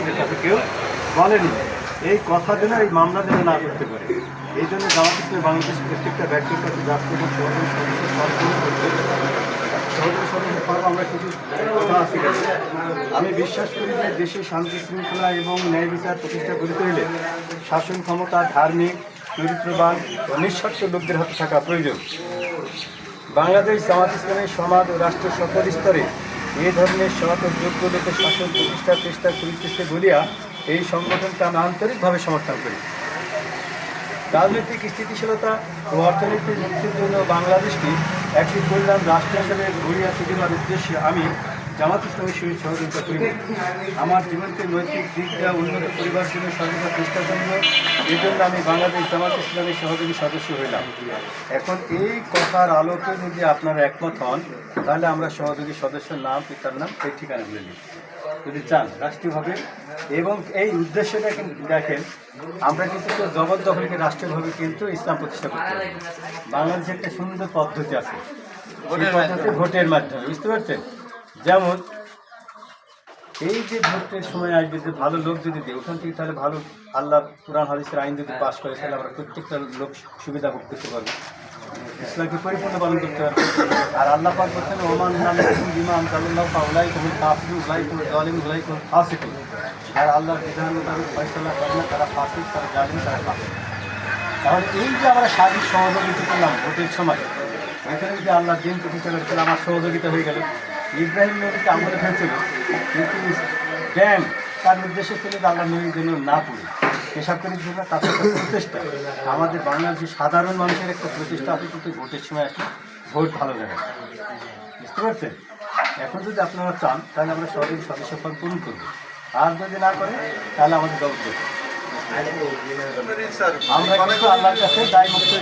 আমাদের কাছে কেউ বলেনি। এই কথা যেন এই মামলা যেন না করতে পারে, এই জন্য জামাত ইসলামী বাংলাদেশ প্রত্যেকটা ব্যক্তির কাছে জাতীয় এবং সহযোগী সদস্য সম্পূর্ণ করতে সহযোগী সদস্য পাবো। আমরা কিছু কথা আছে। আমি বিশ্বাস করি যে দেশে শান্তি শৃঙ্খলা এবং ন্যায় বিচার প্রতিষ্ঠা করিতে হইলে শাসন ক্ষমতা ধার্মিক, চরিত্রবান ও নিঃস্বার্থ লোকদের হাতে থাকা প্রয়োজন। বাংলাদেশ জামাত ইসলামী সমাজ ও রাষ্ট্রের সকল স্তরে এই ধরনের সৎ ও যোগ্য লোকের শাসন প্রতিষ্ঠার চেষ্টা করিতেছে বলিয়া এই সংগঠনকে আমি আন্তরিকভাবে সমর্থন করি। রাজনৈতিক স্থিতিশীলতা ও অর্থনৈতিক মুক্তির জন্য বাংলাদেশকে একটি কল্যাণ রাষ্ট্র হিসেবে গড়িয়া তুলিবার উদ্দেশ্যে আমি জামাত ইসলামের সহিত সহযোগিতা করিব। আমার জীবনকে নৈতিক দিক দেওয়া উন্নত করিবার জন্য সর্বদা চেষ্টা করিব। এই জন্য আমি বাংলাদেশ জামাত ইসলামের সহযোগী সদস্য হইলাম। এখন এই কথার আলোকে যদি আপনারা একমত হন, তাহলে আমরা সহযোগী সদস্যের নাম, পিতার নাম, সেই ঠিকানাগুলো নিই যদি চান রাষ্ট্রীয়ভাবে। এবং এই উদ্দেশ্যটা কিন্তু দেখেন, আমরা কিন্তু জবরদখলকে রাষ্ট্রীয়ভাবে কিন্তু ইসলাম প্রতিষ্ঠা করতে হবে। বাংলাদেশে একটা সুন্দর পদ্ধতি আছে, ভোটের মাধ্যমে, বুঝতে পারছেন? যেমন এই যে ভোটের সময় আসবে, যে ভালো লোক যদি দেয় ওখান থেকে, তাহলে ভালো আল্লাহ কোরআন হাদিসের আইন যদি পাশ করে, তাহলে আমরা প্রত্যেকটা লোক সুবিধা ভোগ করতে পারবো, ইসলামকে পরিপূর্ণ পালন করতে পারবো। আর আল্লাহ পাক বলছেন ওমান বিমান আল্লাহ পাউলাই কোন কাফির উলাই কোন জালিম উলাই কোন ফাসিক। আর আল্লাহর বিধান মোতাবেক ফয়সালা করে না, তারা ফাসিক, তারা জালিম, তারা ফাসিক। তাহলে এই যে আমরা সার্বিক সহযোগিতা করলাম ভোটের সময়, এখানে যদি আল্লাহ দিন প্রতিষ্ঠা করে, তাহলে আমার সহযোগিতা হয়ে গেল। ইব্রাহিম নবীকে আমলে ফেলছিল, কিন্তু জ্ঞান তার নির্দেশে ছিল যে আল্লাহ নবীর জন্য না পড়ে পেশাব করে দিল। তাতে একটা প্রচেষ্টা, আমাদের বাংলাদেশের সাধারণ মানুষের একটা প্রচেষ্টা আছে, কিন্তু ভোটের সময় আসলে ভোট ভালো যাবে, বুঝতে পারছেন? এখন যদি আপনারা চান, তাহলে আমরা সহযোগী সদস্য পূরণ করব। আর যদি না করে, তাহলে আমাদের জবাব দেবো। আমরা কিন্তু আল্লাহর কাছে দায় মুক্ত